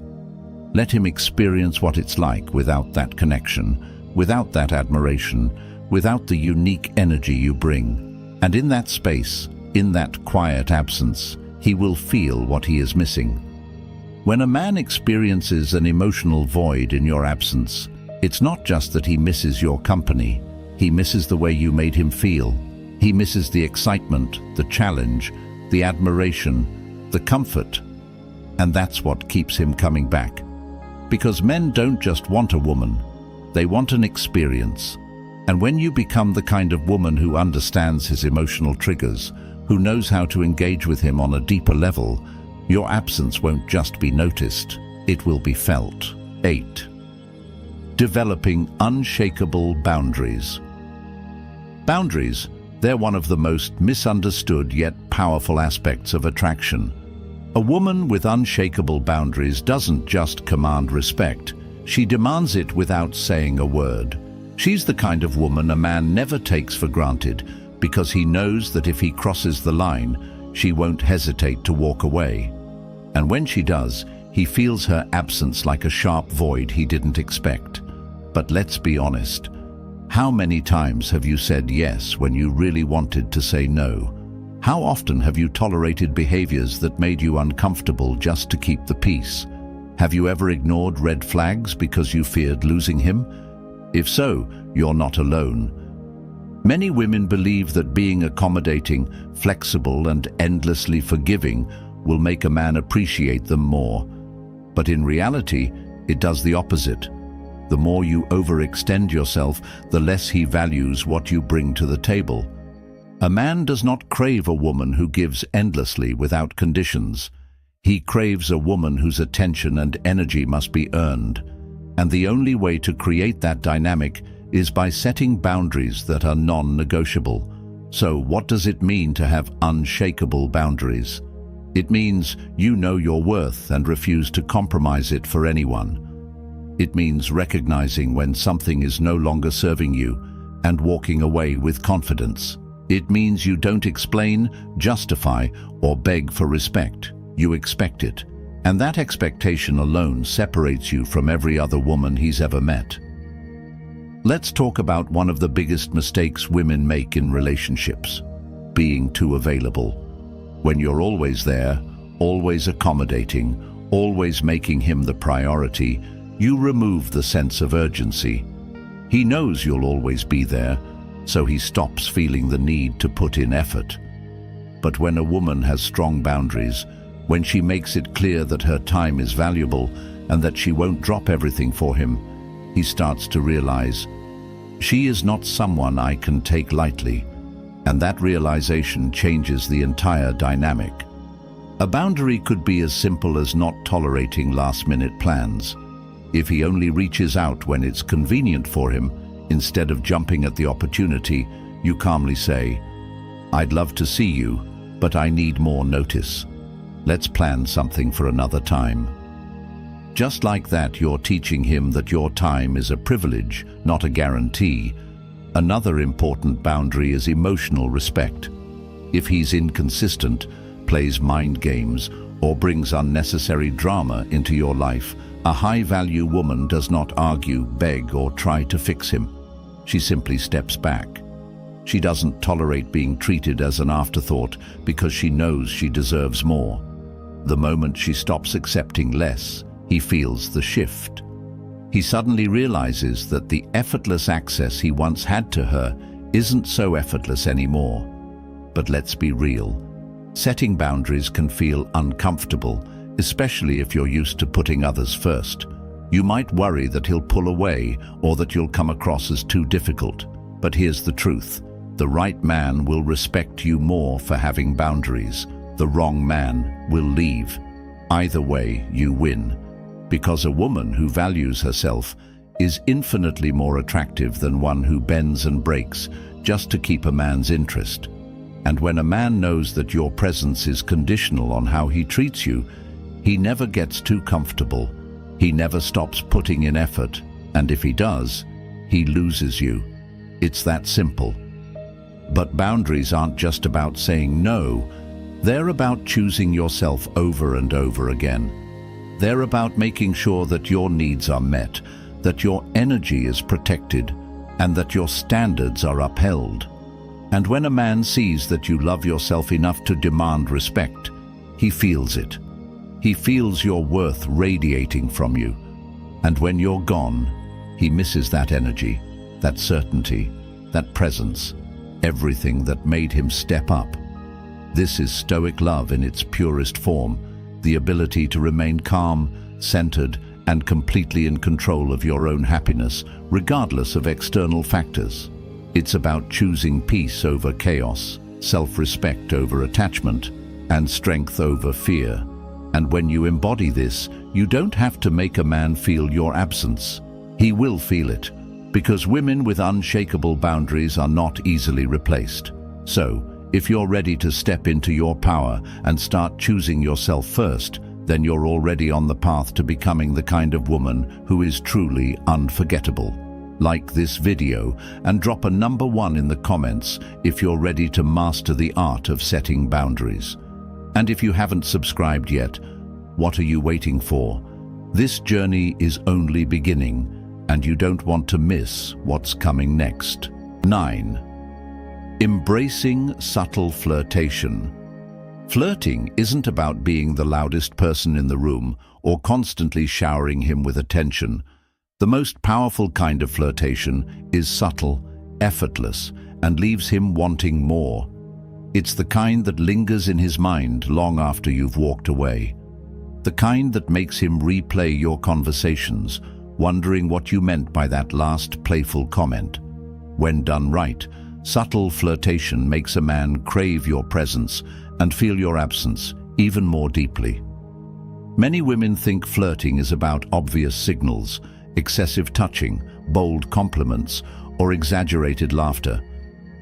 Let him experience what it's like without that connection, without that admiration, without the unique energy you bring. And in that space, in that quiet absence, he will feel what he is missing. When a man experiences an emotional void in your absence, it's not just that he misses your company. He misses the way you made him feel. He misses the excitement, the challenge, the admiration, the comfort. And that's what keeps him coming back. Because men don't just want a woman, they want an experience. And when you become the kind of woman who understands his emotional triggers, who knows how to engage with him on a deeper level, your absence won't just be noticed, it will be felt. 8. Developing unshakable boundaries. Boundaries, they're one of the most misunderstood yet powerful aspects of attraction. A woman with unshakable boundaries doesn't just command respect, she demands it without saying a word. She's the kind of woman a man never takes for granted because he knows that if he crosses the line, she won't hesitate to walk away. And when she does, he feels her absence like a sharp void he didn't expect. But let's be honest. How many times have you said yes when you really wanted to say no? How often have you tolerated behaviors that made you uncomfortable just to keep the peace? Have you ever ignored red flags because you feared losing him? If so, you're not alone. Many women believe that being accommodating, flexible, and endlessly forgiving will make a man appreciate them more. But in reality, it does the opposite. The more you overextend yourself, the less he values what you bring to the table. A man does not crave a woman who gives endlessly without conditions. He craves a woman whose attention and energy must be earned. And the only way to create that dynamic is by setting boundaries that are non-negotiable. So what does it mean to have unshakable boundaries? It means you know your worth and refuse to compromise it for anyone. It means recognizing when something is no longer serving you and walking away with confidence. It means you don't explain, justify, or beg for respect. You expect it. And that expectation alone separates you from every other woman he's ever met. Let's talk about one of the biggest mistakes women make in relationships: being too available. When you're always there, always accommodating, always making him the priority, you remove the sense of urgency. He knows you'll always be there, so he stops feeling the need to put in effort. But when a woman has strong boundaries, when she makes it clear that her time is valuable and that she won't drop everything for him, he starts to realize, she is not someone I can take lightly, and that realization changes the entire dynamic. A boundary could be as simple as not tolerating last-minute plans. If he only reaches out when it's convenient for him, instead of jumping at the opportunity, you calmly say, "I'd love to see you, but I need more notice. Let's plan something for another time." Just like that, you're teaching him that your time is a privilege, not a guarantee. Another important boundary is emotional respect. If he's inconsistent, plays mind games, or brings unnecessary drama into your life, a high-value woman does not argue, beg, or try to fix him. She simply steps back. She doesn't tolerate being treated as an afterthought because she knows she deserves more. The moment she stops accepting less, he feels the shift. He suddenly realizes that the effortless access he once had to her isn't so effortless anymore. But let's be real. Setting boundaries can feel uncomfortable, especially if you're used to putting others first. You might worry that he'll pull away or that you'll come across as too difficult. But here's the truth. The right man will respect you more for having boundaries. The wrong man will leave. Either way, you win. Because a woman who values herself is infinitely more attractive than one who bends and breaks just to keep a man's interest. And when a man knows that your presence is conditional on how he treats you, he never gets too comfortable. He never stops putting in effort, and if he does, he loses you. It's that simple. But boundaries aren't just about saying no. They're about choosing yourself over and over again. They're about making sure that your needs are met, that your energy is protected, and that your standards are upheld. And when a man sees that you love yourself enough to demand respect, he feels it. He feels your worth radiating from you. And when you're gone, he misses that energy, that certainty, that presence, everything that made him step up. This is Stoic love in its purest form, the ability to remain calm, centered, and completely in control of your own happiness, regardless of external factors. It's about choosing peace over chaos, self-respect over attachment, and strength over fear. And when you embody this, you don't have to make a man feel your absence. He will feel it, because women with unshakable boundaries are not easily replaced. So, if you're ready to step into your power and start choosing yourself first, then you're already on the path to becoming the kind of woman who is truly unforgettable. Like this video and drop a number 1 in the comments if you're ready to master the art of setting boundaries. And if you haven't subscribed yet, what are you waiting for? This journey is only beginning, and you don't want to miss what's coming next. 9. Embracing subtle flirtation. Flirting isn't about being the loudest person in the room or constantly showering him with attention. The most powerful kind of flirtation is subtle, effortless, and leaves him wanting more. It's the kind that lingers in his mind long after you've walked away. The kind that makes him replay your conversations, wondering what you meant by that last playful comment. When done right, subtle flirtation makes a man crave your presence and feel your absence even more deeply. Many women think flirting is about obvious signals, excessive touching, bold compliments, or exaggerated laughter.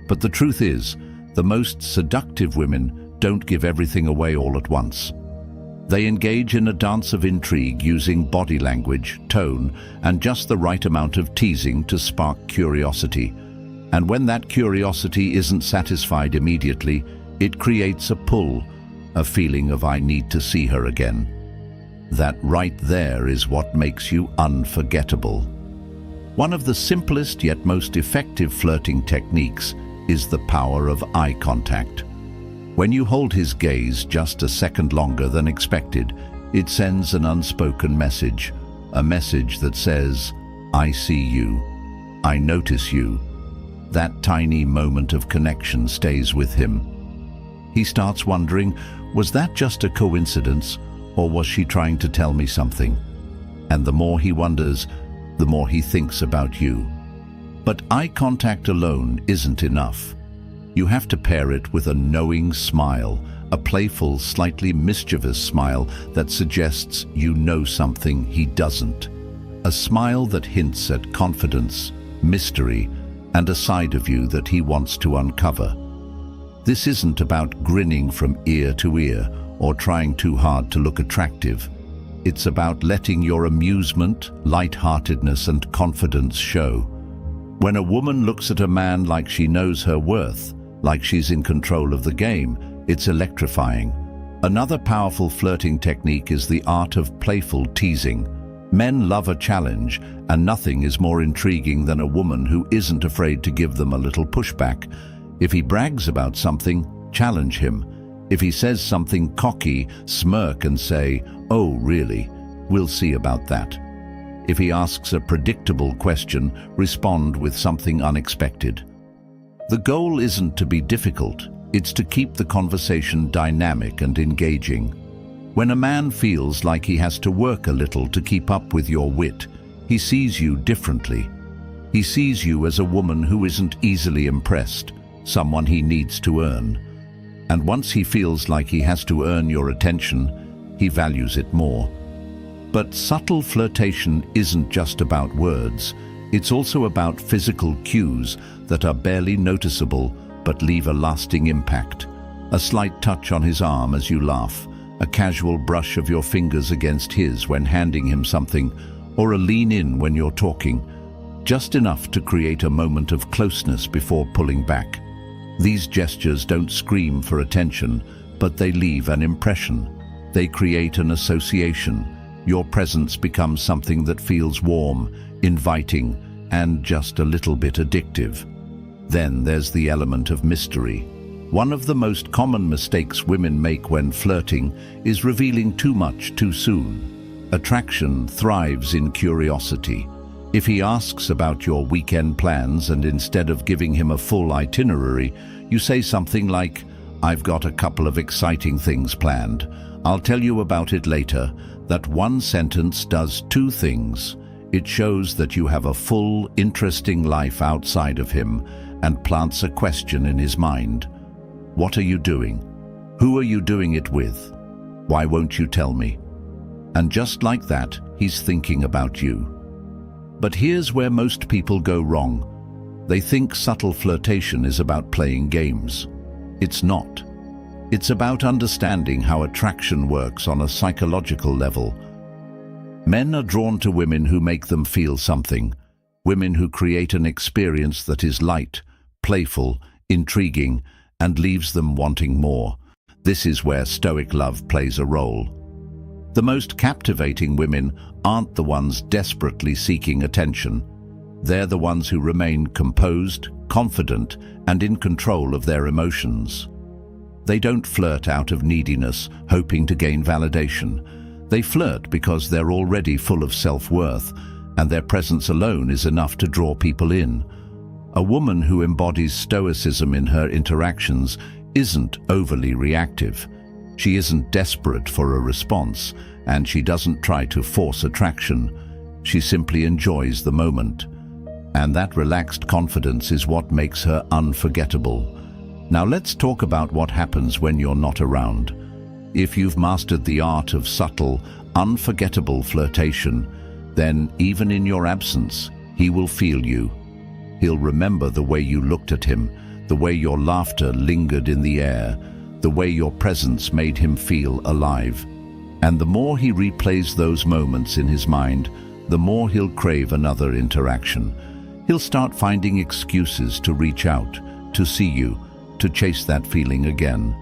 But the truth is, the most seductive women don't give everything away all at once. They engage in a dance of intrigue using body language, tone, and just the right amount of teasing to spark curiosity. And when that curiosity isn't satisfied immediately, it creates a pull, a feeling of "I need to see her again." That right there is what makes you unforgettable. One of the simplest yet most effective flirting techniques is the power of eye contact. When you hold his gaze just a second longer than expected, it sends an unspoken message, a message that says, "I see you." "I notice you." That tiny moment of connection stays with him. He starts wondering, was that just a coincidence, or was she trying to tell me something? And the more he wonders, the more he thinks about you. But eye contact alone isn't enough. You have to pair it with a knowing smile, a playful, slightly mischievous smile that suggests you know something he doesn't. A smile that hints at confidence, mystery, and a side of you that he wants to uncover. This isn't about grinning from ear to ear or trying too hard to look attractive. It's about letting your amusement, lightheartedness, and confidence show. When a woman looks at a man like she knows her worth, like she's in control of the game, it's electrifying. Another powerful flirting technique is the art of playful teasing. Men love a challenge, and nothing is more intriguing than a woman who isn't afraid to give them a little pushback. If he brags about something, challenge him. If he says something cocky, smirk and say, "Oh, really? We'll see about that." If he asks a predictable question, respond with something unexpected. The goal isn't to be difficult, it's to keep the conversation dynamic and engaging. When a man feels like he has to work a little to keep up with your wit, he sees you differently. He sees you as a woman who isn't easily impressed, someone he needs to earn. And once he feels like he has to earn your attention, he values it more. But subtle flirtation isn't just about words. It's also about physical cues that are barely noticeable but leave a lasting impact. A slight touch on his arm as you laugh, a casual brush of your fingers against his when handing him something, or a lean in when you're talking, just enough to create a moment of closeness before pulling back. These gestures don't scream for attention, but they leave an impression. They create an association. Your presence becomes something that feels warm, inviting, and just a little bit addictive. Then there's the element of mystery. One of the most common mistakes women make when flirting is revealing too much too soon. Attraction thrives in curiosity. If he asks about your weekend plans and instead of giving him a full itinerary, you say something like, "I've got a couple of exciting things planned. I'll tell you about it later," that one sentence does two things. It shows that you have a full, interesting life outside of him and plants a question in his mind. What are you doing? Who are you doing it with? Why won't you tell me? And just like that, he's thinking about you. But here's where most people go wrong. They think subtle flirtation is about playing games. It's not. It's about understanding how attraction works on a psychological level. Men are drawn to women who make them feel something, women who create an experience that is light, playful, intriguing, and leaves them wanting more. This is where Stoic love plays a role. The most captivating women aren't the ones desperately seeking attention. They're the ones who remain composed, confident, and in control of their emotions. They don't flirt out of neediness, hoping to gain validation. They flirt because they're already full of self-worth, and their presence alone is enough to draw people in. A woman who embodies Stoicism in her interactions isn't overly reactive. She isn't desperate for a response, and she doesn't try to force attraction. She simply enjoys the moment. And that relaxed confidence is what makes her unforgettable. Now let's talk about what happens when you're not around. If you've mastered the art of subtle, unforgettable flirtation, then even in your absence, he will feel you. He'll remember the way you looked at him, the way your laughter lingered in the air, the way your presence made him feel alive. And the more he replays those moments in his mind, the more he'll crave another interaction. He'll start finding excuses to reach out, to see you, to chase that feeling again.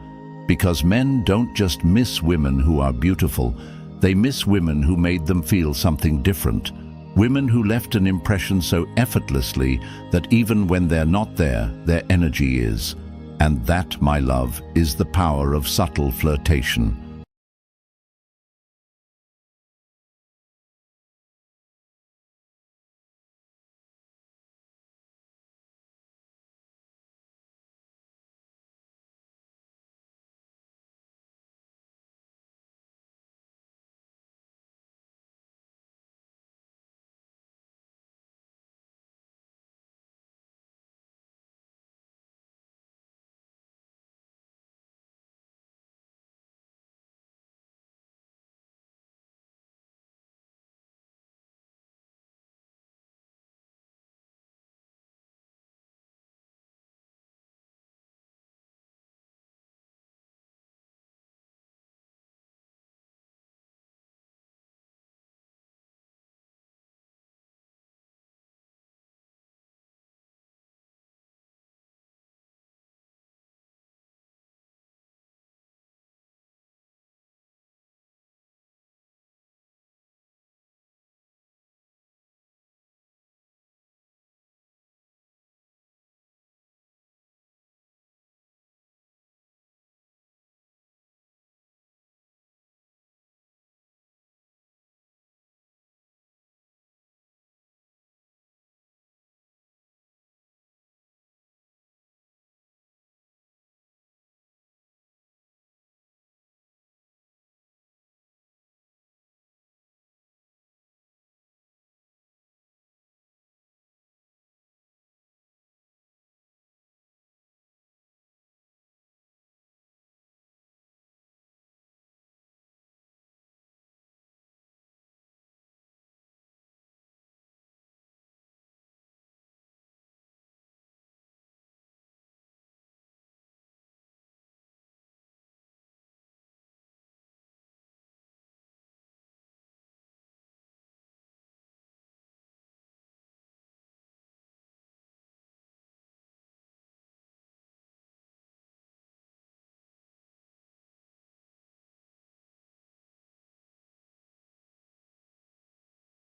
Because men don't just miss women who are beautiful, they miss women who made them feel something different. Women who left an impression so effortlessly that even when they're not there, their energy is. And that, my love, is the power of subtle flirtation.